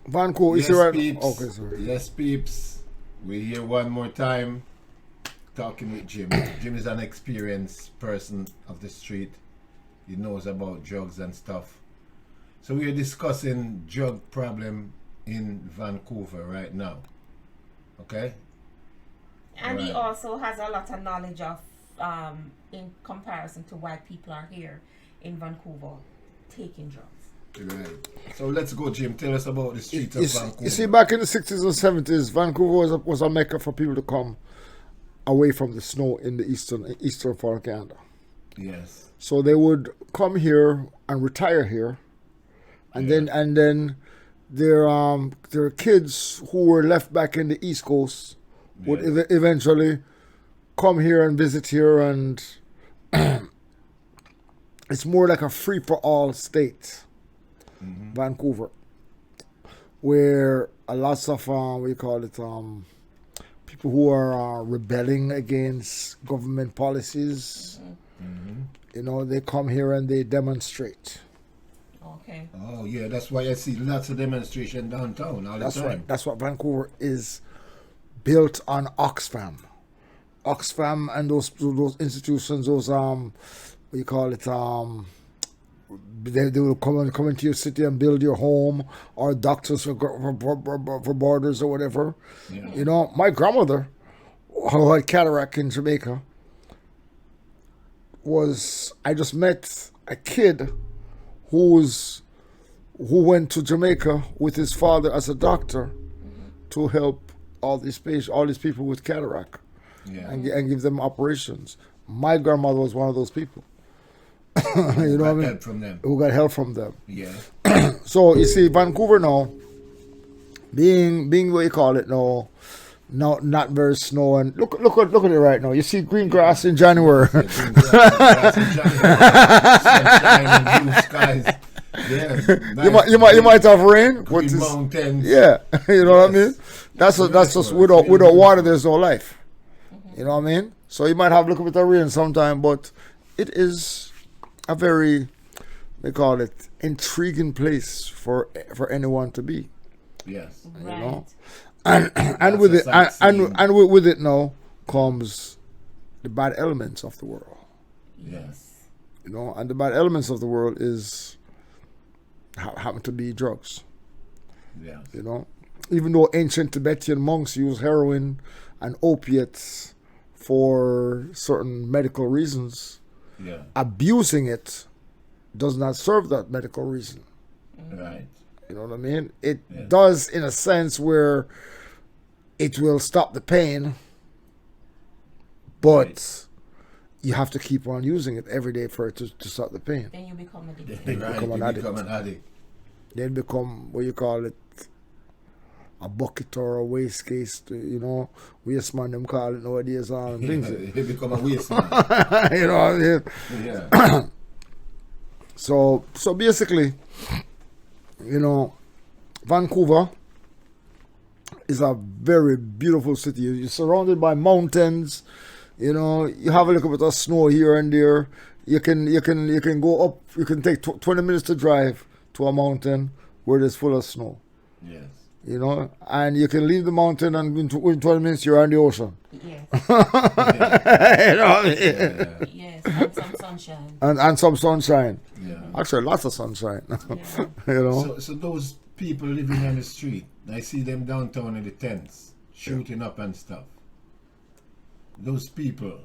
Vancouver, is Yes, right? peeps. Okay, sorry. Yes, peeps. We're here one more time talking with Jim. Jim is an experienced person of the street. He knows about drugs and stuff. So we're discussing drug problem in Vancouver right now. Okay? And he Right. also has a lot of knowledge of, in comparison to why people are here in Vancouver taking drugs. Right. So let's go, Jim. Tell us about the streets of Vancouver. You see, back in the 60s and 70s, Vancouver was a mecca for people to come away from the snow in the eastern part of Canada. Yes. So they would come here and retire here, and then their kids who were left back in the East Coast would eventually come here and visit here, and it's more like a free for all state, Vancouver, where a lots of people who are rebelling against government policies. You know, they come here and they demonstrate. Okay. Oh, yeah. That's why I see lots of demonstration downtown all the time. Right. That's what Vancouver is built on Oxfam. Oxfam and those institutions, those they will come into your city and build your home, or doctors for borders or whatever. Yeah. You know, my grandmother, who had cataract in Jamaica, I just met a kid who went to Jamaica with his father as a doctor to help all these people with cataract and give them operations. My grandmother was one of those people. You know what I mean? Help from them. Who got help from them. Yeah. So you see, Vancouver now, being what you call it now, not very snow, and look at it right now. You see green grass in January. Green grass in January. Sunshine and blue skies. Yeah. Nice. You might have rain. Green mountains. Yeah, you know what I mean. That's just without water, there's no life. You know what I mean. So you might have a little bit of rain sometime, but it is a very, they call it, intriguing place for anyone to be. Yes. Right. You know, and with it and with it now comes the bad elements of the world. Yes. You know, and the bad elements of the world happen to be drugs. Yes. You know, even though ancient Tibetan monks used heroin and opiates for certain medical reasons, abusing it does not serve that medical reason. Right. You know what I mean? It does, in a sense, where it will stop the pain, but you have to keep on using it every day for it to stop the pain. Then you become addicted. Right. become an addict. Then become, what you call it, a bucket or a waste case. You know, waste man them call it nowadays. Things. You become a waste man. You know what I mean? Yeah. So basically, you know, Vancouver is a very beautiful city. You're surrounded by mountains. You know, you have a little bit of snow here and there. You can go up. You can take 20 minutes to drive to a mountain where it's full of snow. Yes. You know, and you can leave the mountain and in 20 minutes you're on the ocean. Yes. You know what I mean? Yes. And some sunshine. And some sunshine. Yeah. Actually, lots of sunshine. Yeah. You know. So those people living on the street, I see them downtown in the tents, shooting up and stuff. Those people,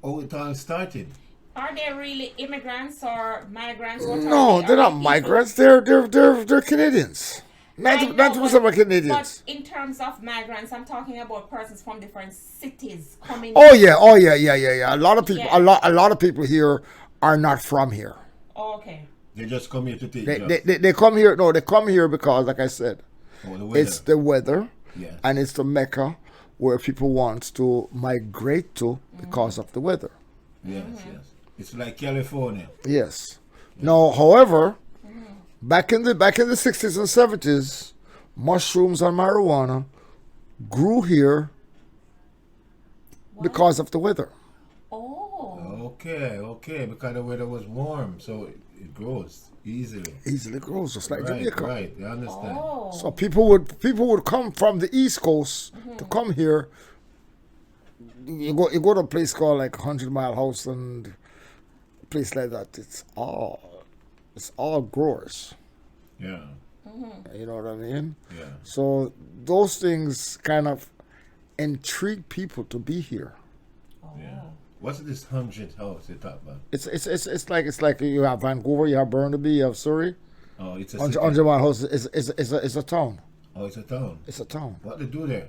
how it all started. Are they really immigrants or migrants? What No, are they? they're Are not they migrants. They're Canadians. I know, 90% are Canadians. But in terms of migrants, I'm talking about persons from different cities coming. Oh yeah. A lot of people. Yeah. A lot of people here are not from here. Oh, okay. They just come here to take drugs. They come here. No, they come here because, like I said, Oh, the weather. it's the weather, Yes. and it's the mecca where people want to migrate to because of the weather. Yes, yes. It's like California. Yes. Now, however, back in the 60s and 70s, mushrooms and marijuana grew here because of the weather. Oh. Okay, because the weather was warm, so it grows easily. Easily grows, just like Right, Jamaica. right, I understand. Oh. So people would come from the East Coast to come here. You go to a place called like 100 Mile House and a place like that. It's all growers. Yeah, You know what I mean? yeah. So those things kind of intrigue people to be here. Oh. Yeah. What's this 100 house you talk about? It's like you have Vancouver, you have Burnaby, you have Surrey. Oh, it's a 100 city. Mile House is a town. Oh, it's a town. It's a town. What they do there?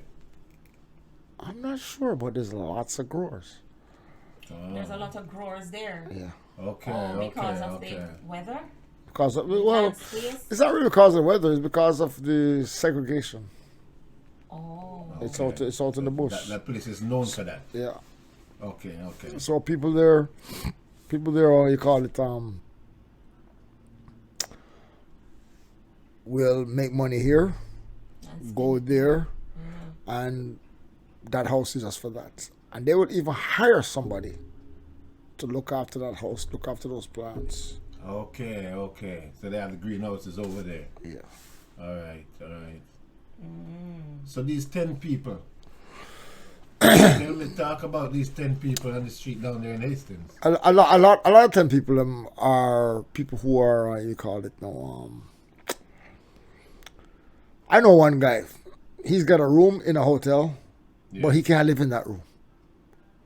I'm not sure, but there's lots of growers. There's a lot of growers there. Yeah. Okay, Because okay, of okay. the weather. Because of, You well, can't space. it's not really because of the weather. It's because of the segregation. Oh. It's Okay. out in the bush. That place is known for that. Yeah. Okay, okay. So people there, what you call it, will make money here, That's go there, and that house is just for that. And they will even hire somebody to look after that house, look after those plants. Okay, okay. So they have the greenhouses over there. Yeah. All right, all right. So these 10 people. Tell me, talk about these 10 people on the street down there in Hastings. A lot of 10 people are people who are you call it now. I know one guy. He's got a room in a hotel, but he can't live in that room.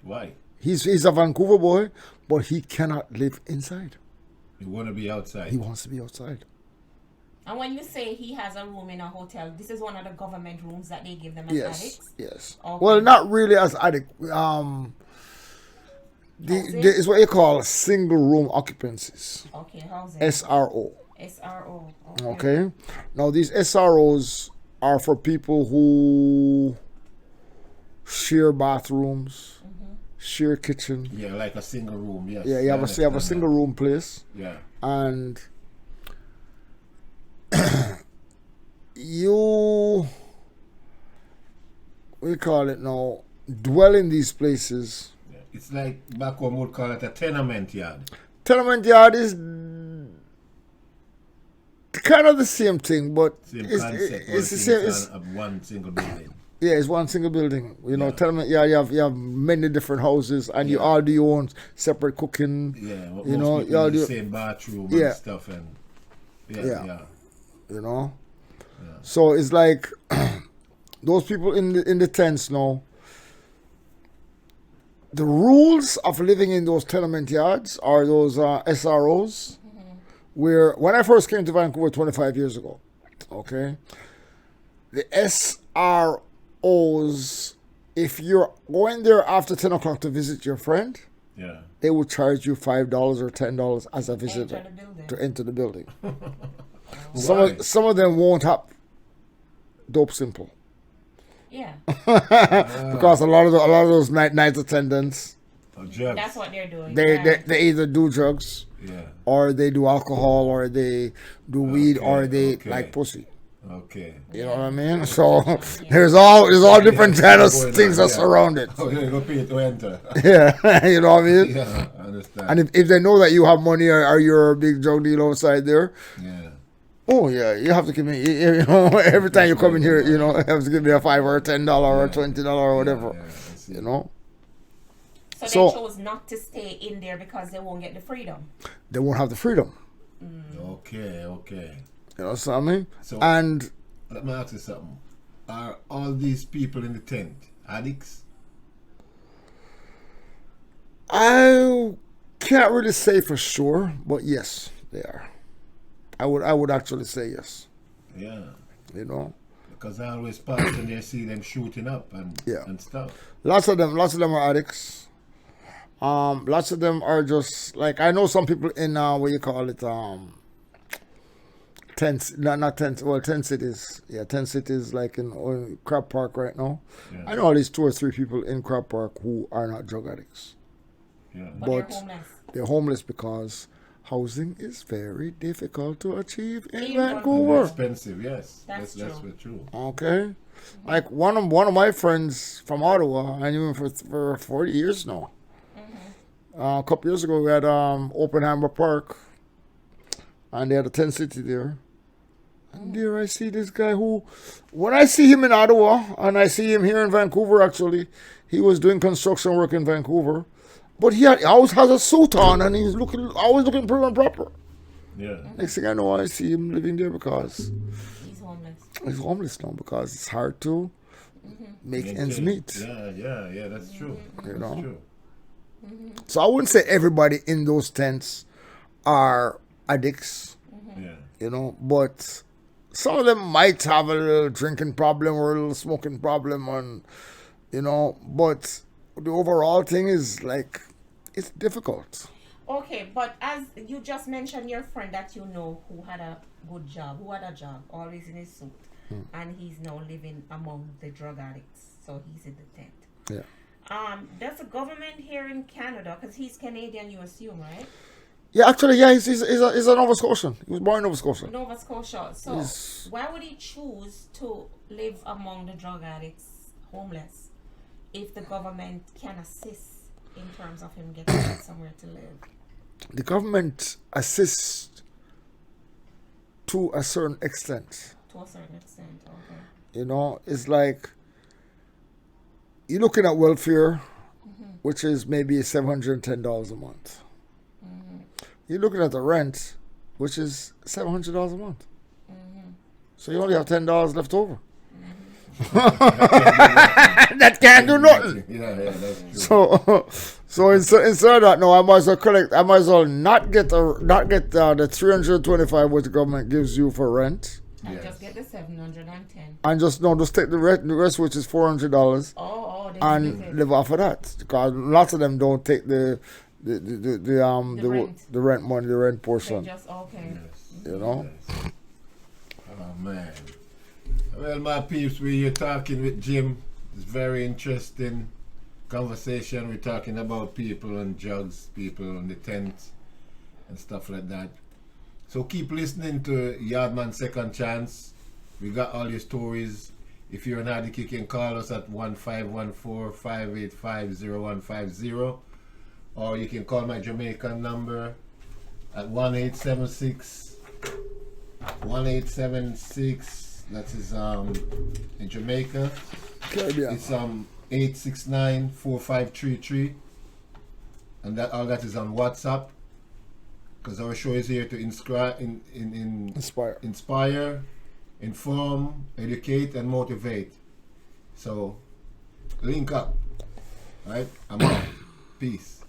Why? He's a Vancouver boy, but he cannot live inside. You want to be outside. He wants to be outside. And when you say he has a room in a hotel, this is one of the government rooms that they give them as Yes, addicts? yes. Okay. Well, not really as addict. It's what you call single room occupancies. Okay, housing. SRO. SRO. Okay. Now these SROs are for people who share bathrooms, share kitchen. Yeah, like a single room, yes. Yeah, you have a single room place, Yeah. and you, we call it now, dwell in these places. Yeah. It's like back home would call it a tenement yard. Tenement yard is kind of the same thing, but Same it's concept. the same. It's, One single building. yeah, it's one single building. You know, Yeah. tenement yard. You have many different houses, and you Yeah. all do your own separate cooking. Yeah, You most know, people y'all in the do- same bathroom Yeah. and stuff, and Yeah. yeah. You know, Yeah. so it's like those people in the tents now. The rules of living in those tenement yards or those SROs, where when I first came to Vancouver 25 years ago, okay, the SROs, if you're going there after 10 o'clock to visit your friend, Yeah. they will charge you $5 or $10 as a visitor Enter the building. to enter the building. Why? Some of them won't have dope simple. Yeah, Because a lot of those night attendants, Oh, drugs. that's what they're doing. they either do drugs Yeah. or they do alcohol or they do weed Okay, or they okay. like pussy. Okay. You know what I mean? So there's all different kind of things that surround it. Oh, you go pay to enter. Yeah, you know what I mean? Yeah, I understand. And if they know that you have money or you're a big drug dealer outside there, yeah. oh yeah, you have to give me. You know, every time you come in here, you know, you have to give me a $5 or a $10 or $20 or whatever. Yeah, I see. You know, So So- they chose not to stay in there because they won't get the freedom. they won't have the freedom. Okay, okay. You know what I mean? So- And Let me ask you something. Are all these people in the tent addicts? I can't really say for sure, but yes, they are. I would actually say yes. Yeah. You know, Because I always pass and they see them shooting up and Yeah. and stuff. lots of them are addicts. Lots of them are just like I know some people in what you call it tents, not tents, well, tent cities. Yeah, tent cities like in Crab Park right now. Yeah. I know at least 2 or 3 people in Crab Park who are not drug addicts. Yeah. But they're But- homeless. They're homeless because housing is very difficult to achieve in In Vancouver. Expensive, yes. That's That's true. true. Okay, like one of my friends from Ottawa, I knew him for 40 years now. A couple years ago, we had Oppenheimer Park, and they had a tent city there. And there I see this guy who, when I see him in Ottawa, and I see him here in Vancouver, actually, he was doing construction work in Vancouver, but he always has a suit on, and he's always looking prim and proper. Yeah. Next thing I know, I see him living there because He's homeless. he's homeless now because it's hard to make ends meet. Yeah, that's true. You That's know? true. So I wouldn't say everybody in those tents are addicts, Yeah. you know, but some of them might have a little drinking problem or a little smoking problem, and you know, but the overall thing is like it's difficult. Okay, but as you just mentioned your friend that you know who had a good job, who had a job, always in his suit, and he's now living among the drug addicts, so he's in the tent. Yeah. Does the government here in Canada, because he's Canadian, you assume, right? Yeah, actually, yeah, he's a Nova Scotian. He was born in Nova Scotia. Nova Scotia. So Yes. why would he choose to live among the drug addicts, homeless, if the government can assist in terms of him getting somewhere to live? The government assists to a certain extent. To a certain extent, okay. You know, it's like you're looking at welfare, which is maybe $710 a month. You're looking at the rent, which is $700 a month. So you only have $10 left over. That can't do nothing. Yeah, that's true. So instead of that, no, I might as well collect. I might as well not get the 325 which the government gives you for rent, And Yes. just get the 710. and just take the rest which is $400, Oh, they and split it. live off of that. Because lots of them don't take the rent. rent money, the rent They portion. just, okay. Yes. You know. Yes. Oh man. Well, my peeps, we're talking with Jim. It's very interesting conversation. We're talking about people and drugs, people on the tent and stuff like that. So keep listening to Yardman Second Chance. We got all your stories. If you're an addict, you can call us at 1514-585-0150, or you can call my Jamaican number at 1876. That is in Jamaica. Caribbean. It's 869-4533, and that all that is on WhatsApp. Because our show is here to inspire, inform, educate, and motivate. So link up. Right? I'm out. Peace.